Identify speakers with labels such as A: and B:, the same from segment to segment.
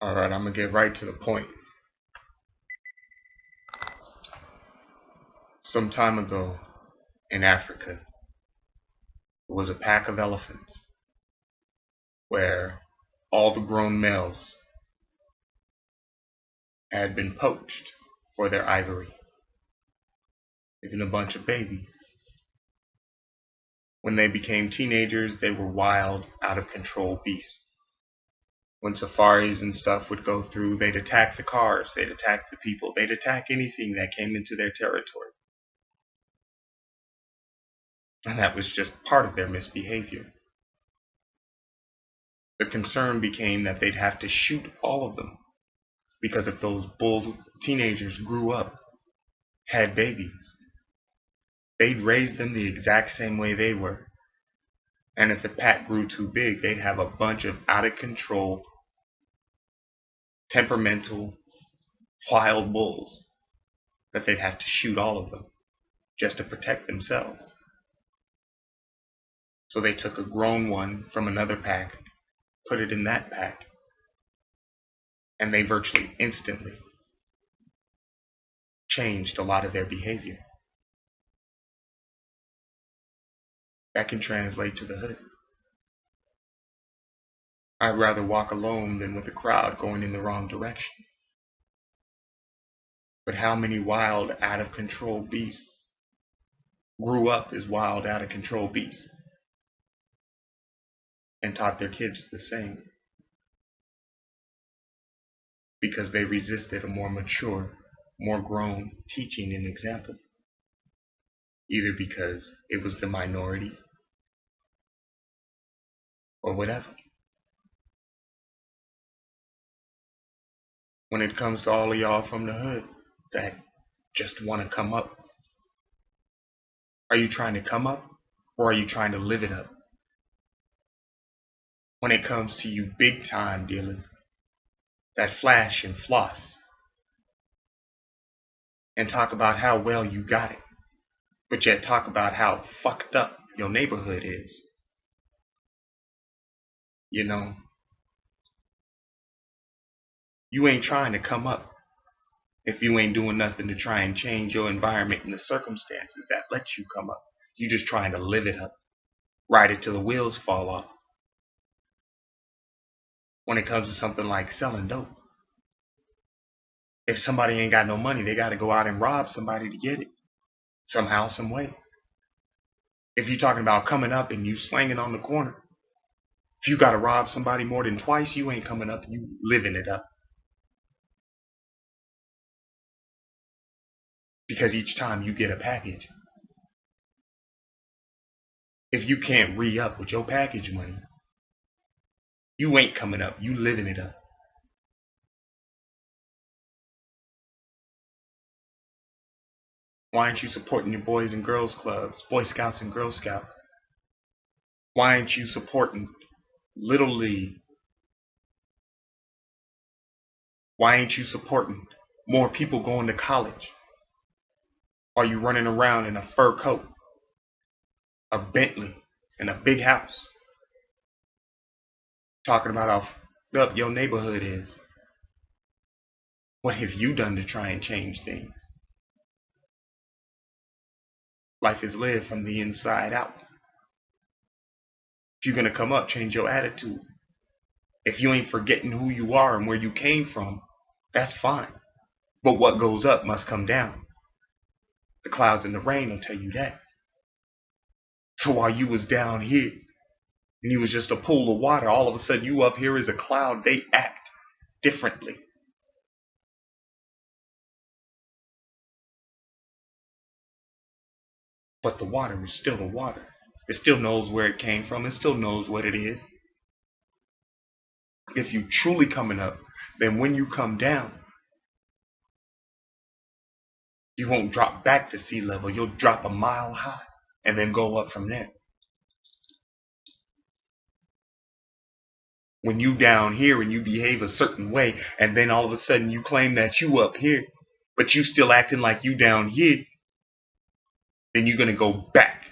A: Alright, I'm gonna get right to the point. Some time ago in Africa, there was a pack of elephants where all the grown males had been poached for their ivory, even a bunch of babies. When they became teenagers, they were wild, out of control beasts. When safaris and stuff would go through, they'd attack the cars, they'd attack the people, they'd attack anything that came into their territory. And that was just part of their misbehavior. The concern became that they'd have to shoot all of them, because if those bull teenagers grew up, had babies, they'd raise them the exact same way they were. And if the pack grew too big, they'd have a bunch of out of control, temperamental, wild bulls that they'd have to shoot all of them just to protect themselves. So they took a grown one from another pack, put it in that pack, and they virtually instantly changed a lot of their behavior. That can translate to the hood. I'd rather walk alone than with a crowd going in the wrong direction. But how many wild, out of control beasts grew up as wild, out of control beasts and taught their kids the same? Because they resisted a more mature, more grown teaching and example. Either because it was the minority or whatever. When it comes to all of y'all from the hood that just want to come up, are you trying to come up or are you trying to live it up? When it comes to you big time dealers that flash and floss and talk about how well you got it, but yet talk about how fucked up your neighborhood is. You know, you ain't trying to come up if you ain't doing nothing to try and change your environment and the circumstances that let you come up. You just trying to live it up, ride it till the wheels fall off. When it comes to something like selling dope, if somebody ain't got no money, they got to go out and rob somebody to get it, somehow, some way. If you're talking about coming up and you slanging on the corner, if you got to rob somebody more than twice, you ain't coming up, you living it up. Because each time you get a package, if you can't re-up with your package money, you ain't coming up, you living it up. Why aren't you supporting your boys and girls clubs, Boy Scouts and Girl Scouts? Why aren't you supporting Little League? Why ain't you supporting more people going to college? Are you running around in a fur coat, a Bentley, and a big house, talking about how fucked up your neighborhood is? What have you done to try and change things? Life is lived from the inside out. If you're going to come up, change your attitude. If you ain't forgetting who you are and where you came from, that's fine. But what goes up must come down. The clouds and the rain will tell you that. So while you was down here and you was just a pool of water, all of a sudden you up here as a cloud, they act differently. But the water is still the water. It still knows where it came from. It still knows what it is. If you truly coming up, then when you come down, you won't drop back to sea level. You'll drop a mile high and then go up from there. When you down here and you behave a certain way, and then all of a sudden you claim that you up here, but you still acting like you down here, then you're going to go back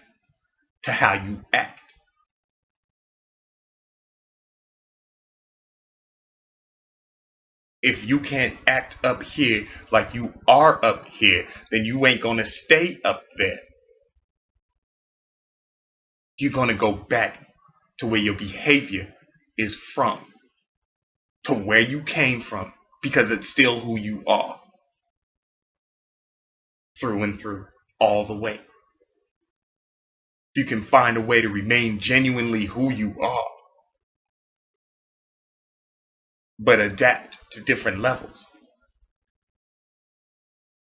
A: to how you act. If you can't act up here like you are up here, then you ain't gonna stay up there. You're gonna go back to where your behavior is from, to where you came from, because it's still who you are, through and through, all the way. You can find a way to remain genuinely who you are, but adapt to different levels.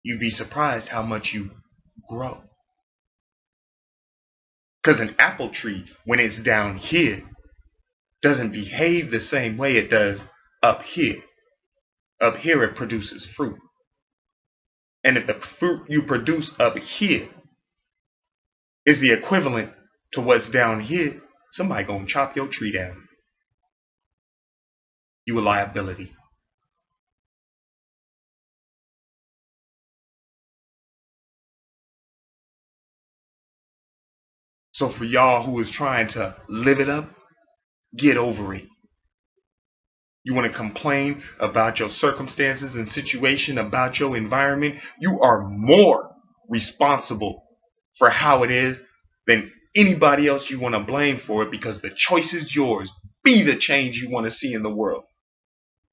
A: You'd be surprised how much you grow. Because an apple tree, when it's down here, doesn't behave the same way it does up here. Up here, it produces fruit. And if the fruit you produce up here is the equivalent to what's down here, somebody gonna chop your tree down. You a liability. So for y'all who is trying to live it up, get over it. You want to complain about your circumstances and situation, about your environment, you are more responsible for how it is than anybody else you want to blame for it, because the choice is yours. Be the change you want to see in the world.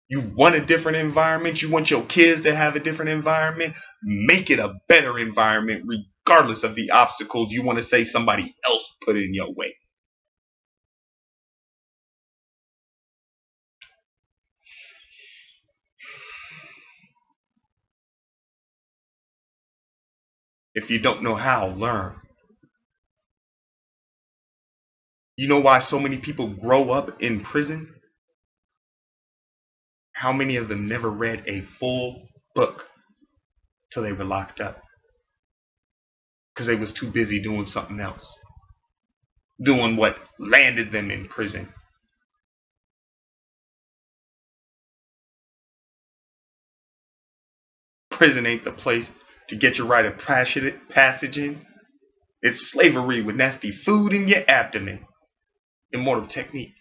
A: You want a different environment, you want your kids to have a different environment, make it a better environment regardless of the obstacles you want to say somebody else put in your way. If you don't know how, learn. You know why so many people grow up in prison? How many of them never read a full book till they were locked up? Because they was too busy doing something else. Doing what landed them in prison. Prison ain't the place to get your rite of passage in. It's slavery with nasty food in your abdomen. Immortal Technique.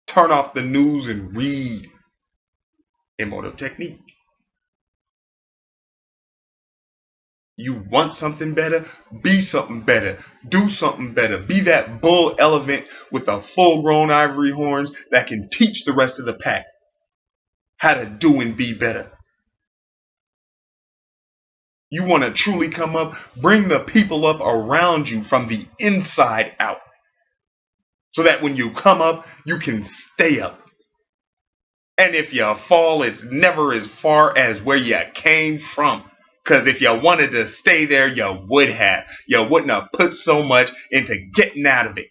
A: Turn off the news and read. Immortal Technique. You want something better? Be something better. Do something better. Be that bull elephant with the full-grown ivory horns that can teach the rest of the pack how to do and be better. You want to truly come up, bring the people up around you from the inside out, so that when you come up, you can stay up. And if you fall, it's never as far as where you came from. Because if you wanted to stay there, you would have. You wouldn't have put so much into getting out of it.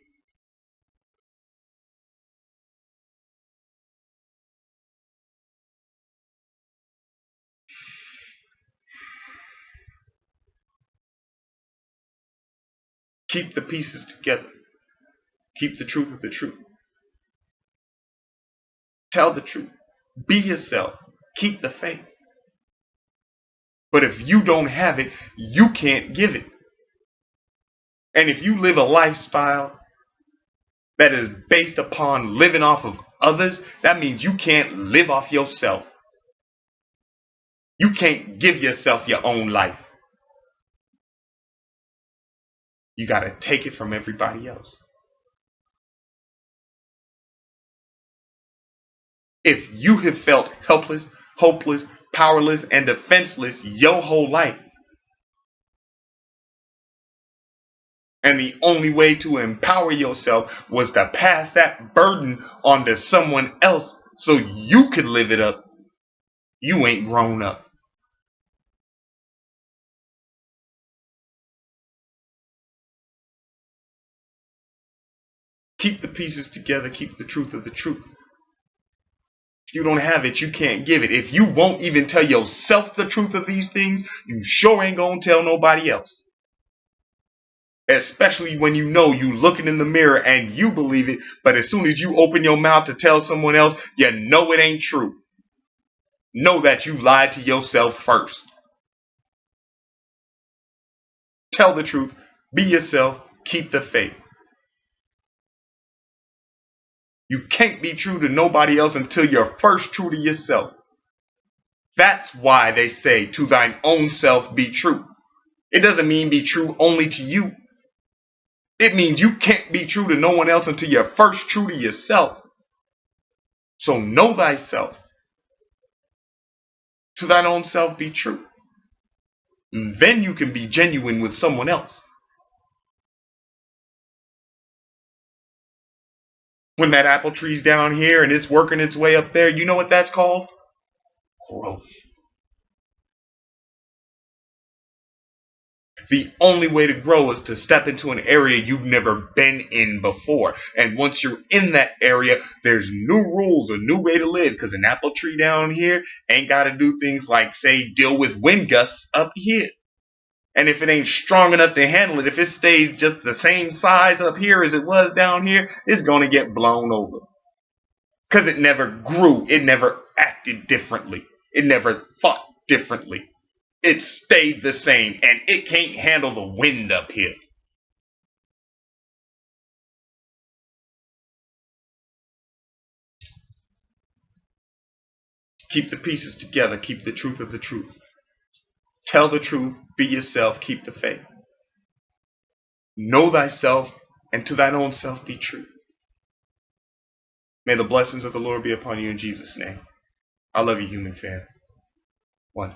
A: Keep the pieces together. Keep the truth of the truth. Tell the truth. Be yourself. Keep the faith. But if you don't have it, you can't give it. And if you live a lifestyle that is based upon living off of others, that means you can't live off yourself. You can't give yourself your own life. You got to take it from everybody else. If you have felt helpless, hopeless, powerless, and defenseless your whole life, and the only way to empower yourself was to pass that burden on to someone else so you could live it up, you ain't grown up. Keep the pieces together. Keep the truth of the truth. If you don't have it, you can't give it. If you won't even tell yourself the truth of these things, you sure ain't gonna tell nobody else. Especially when you know you looking in the mirror and you believe it, but as soon as you open your mouth to tell someone else, you know it ain't true. Know that you lied to yourself first. Tell the truth. Be yourself. Keep the faith. You can't be true to nobody else until you're first true to yourself. That's why they say, to thine own self be true. It doesn't mean be true only to you. It means you can't be true to no one else until you're first true to yourself. So know thyself. To thine own self be true. And then you can be genuine with someone else. When that apple tree's down here and it's working its way up there, you know what that's called? Growth. The only way to grow is to step into an area you've never been in before. And once you're in that area, there's new rules, a new way to live. Because an apple tree down here ain't got to do things like, say, deal with wind gusts up here. And if it ain't strong enough to handle it, if it stays just the same size up here as it was down here, it's going to get blown over. Because it never grew. It never acted differently. It never thought differently. It stayed the same, and it can't handle the wind up here. Keep the pieces together. Keep the truth of the truth. Tell the truth. Be yourself. Keep the faith. Know thyself, and to thine own self be true. May the blessings of the Lord be upon you in Jesus' name. I love you, human fan. 1.